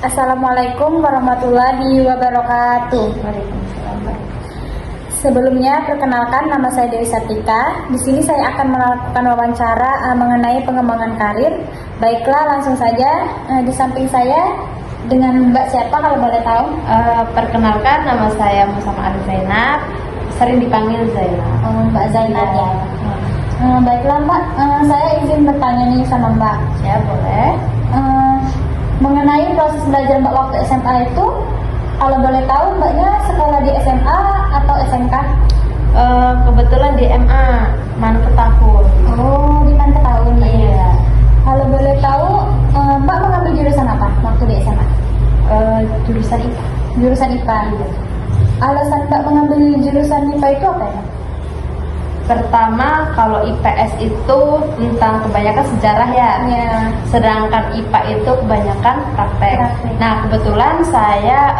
Assalamualaikum warahmatullahi wabarakatuh. Sebelumnya, perkenalkan nama saya Dewi Satika. Di sini saya akan melakukan wawancara mengenai pengembangan karir. Baiklah, langsung saja. Di samping saya dengan Mbak siapa kalau boleh tahu? Perkenalkan, nama saya Musama Arif Zainab, sering dipanggil Zainab. Mbak Zainab ya. Baiklah Mbak, saya izin bertanya nih sama Mbak. Ya, boleh. Mengenai proses belajar Mbak waktu SMA itu, kalau boleh tahu Mbaknya sekolah di SMA atau SMK? Kebetulan di MA, Mantep tahun. Oh, di Mantep tahun ya. Iya. Kalau boleh tahu, Mbak mengambil jurusan apa waktu di SMA? Jurusan IPA. Jurusan IPA. Alasan Mbak mengambil jurusan IPA itu apa ya? Pertama, kalau IPS itu tentang kebanyakan sejarah ya. Ya. Sedangkan IPA itu kebanyakan praktek. Nah, kebetulan saya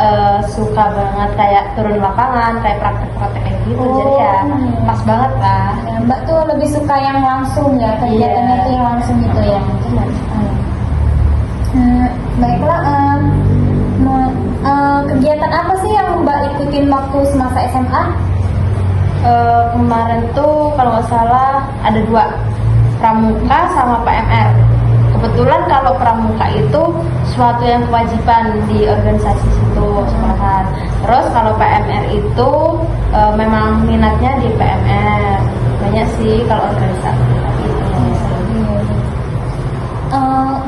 suka banget kayak turun lapangan, kayak praktek-praktek kayak gitu. Jadi ya pas banget lah. Ya, Mbak tuh lebih suka yang langsung ya, kegiatannya tuh yang langsung gitu ya. Baiklah, kegiatan apa sih yang Mbak ikutin waktu semasa SMA? Kemarin tuh kalau nggak salah ada 2, pramuka sama PMR. Kebetulan kalau pramuka itu suatu yang kewajiban di organisasi situ sekolahan. Terus kalau PMR itu memang minatnya di PMR. Banyak sih kalau organisasi itu.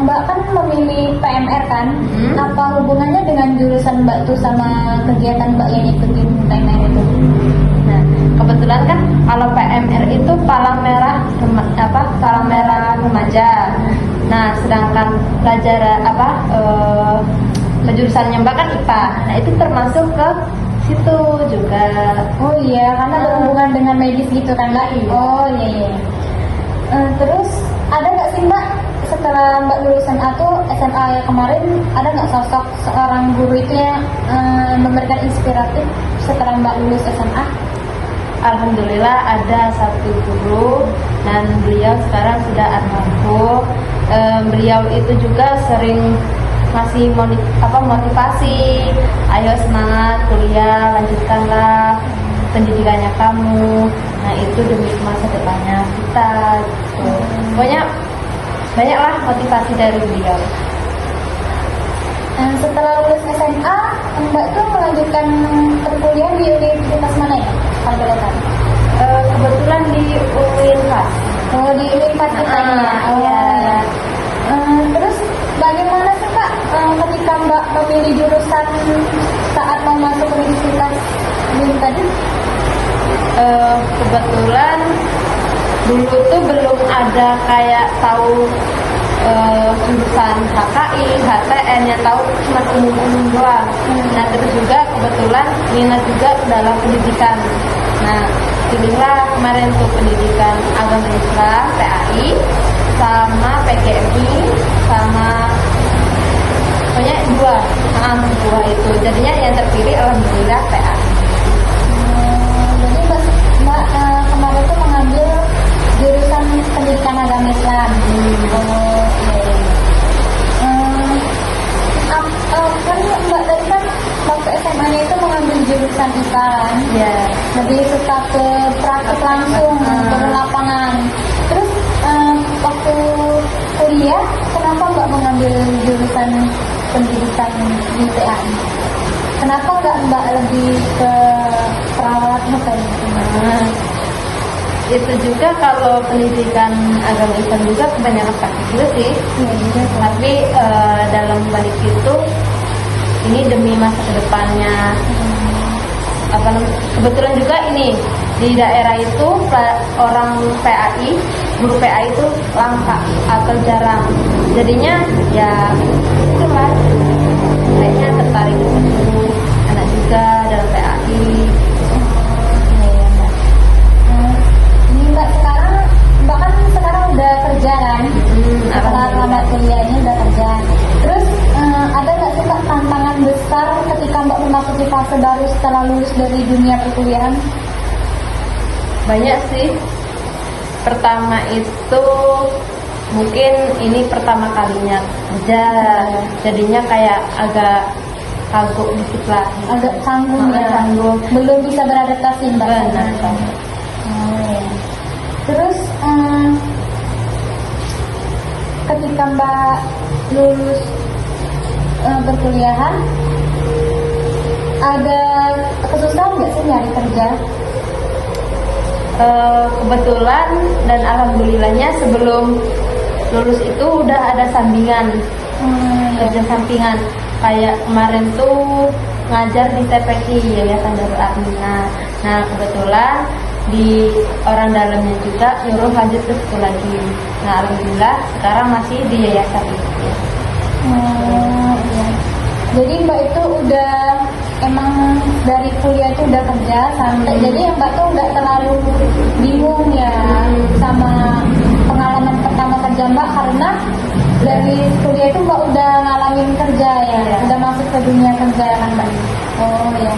Mbak kan memilih PMR kan? Apa hubungannya dengan jurusan Mbak tuh sama kegiatan Mbak yang ikutin PMR itu? Nah, kebetulan kan kalau PMR itu palang merah remaja. Nah, sedangkan pelajaran jurusannya Mbak kan IPA. Nah, itu termasuk ke situ juga. Oh iya, karena berhubungan dengan medis gitu kan Mbak? Iya. Oh iya. Terus ada nggak sih Mbak setelah Mbak lulusan SMA yang kemarin, ada nggak sosok seorang guru itu yang memberikan inspiratif setelah Mbak lulus SMA? Alhamdulillah ada satu guru dan beliau sekarang sudah almarhum. Beliau itu juga sering ngasih motivasi, ayo semangat kuliah, lanjutkanlah pendidikannya kamu. Nah, itu demi masa depannya kita gitu. Pokoknya banyaklah motivasi dari beliau. Setelah lulus SMA, Mbak tuh melanjutkan perkuliahan di universitas mana ya? Kalau boleh tahu. Kebetulan di UINFAS. Oh, di universitas kita ya. Oh iya. ya. Terus bagaimana sih Kak ketika Mbak memilih jurusan saat mau masuk universitas ini tadi? Kebetulan dulu tuh belum ada kayak tahu jurusan HKI, HTN, yang tahu cuma umum-umum doang. Nah, terus juga kebetulan minat juga dalam pendidikan. Nah, pilihlah kemarin tuh pendidikan agama Islam, PAI, sama PGMI, sama pokoknya 2 itu. Jadinya yang terpilih alhamdulillah PAI. Jadi Mbak kemarin tuh mengambil jurusan pendidikan agama Islam. Kan Mbak tadi kan waktu SMA-nya itu mengambil jurusan IPA kan? Ya. Lebih suka ke praktek langsung, turun lapangan. Terus waktu kuliah, kenapa Mbak mengambil jurusan pendidikan di PAI? Kenapa nggak Mbak lebih ke perawat hotel? Itu juga kalau pendidikan agama Islam juga kebanyakan praktik juga sih. Iya. Tapi dalam balik itu ini demi masa kedepannya. Kebetulan juga ini di daerah itu orang PAI, guru PAI itu langka atau jarang. Jadinya ya itulah kayaknya tertarik untuk anak juga dalam PAI. Mbak sekarang udah kerja kan? Setelah tamat kuliahnya udah kerja. Terus ada nggak sih Mbak tantangan besar ketika Mbak memasuki fase baru setelah lulus dari dunia perkuliahan? Banyak sih. Pertama itu mungkin ini pertama kalinya kerja, jadinya kayak agak kagok dikit lah. Agak canggung ya. Canggung. Belum bisa beradaptasi Mbak. Benar. Oh, ya. Terus ketika Mbak lulus perkuliahan, ada kesusahan nggak sih nyari kerja? Kebetulan dan alhamdulillahnya sebelum lulus itu udah ada sampingan, kerja sampingan. Kayak kemarin tuh ngajar di TPI, Yayasan Darul Aminah. Nah kebetulan di orang dalamnya juga nyuruh lanjut ke situ lagi. Nah alhamdulillah sekarang masih di yayasan itu. Iya. Jadi Mbak itu udah emang dari kuliah itu udah kerja sampai jadi Mbak tuh nggak terlalu bingung ya sama pengalaman pertama kerja Mbak, karena dari kuliah itu Mbak udah ngalamin kerja ya, udah masuk ke dunia kerja kan Mbak. Oh ya.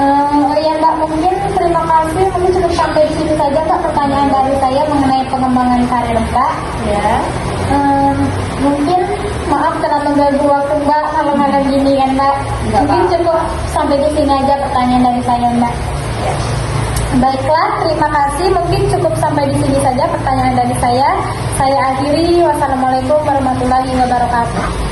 Oh ya Mbak, mungkin terima kasih, mungkin cukup sampai di sini saja Mbak pertanyaan dari saya mengenai pengembangan karir Mbak. Ya. Mungkin maaf telah mengganggu waktu Mbak kalau malam gini kan Mbak. Mungkin cukup sampai di sini aja pertanyaan dari saya Mbak. Ya. Baiklah, terima kasih. Mungkin cukup sampai di sini saja pertanyaan dari saya. Saya akhiri. Wassalamualaikum warahmatullahi wabarakatuh.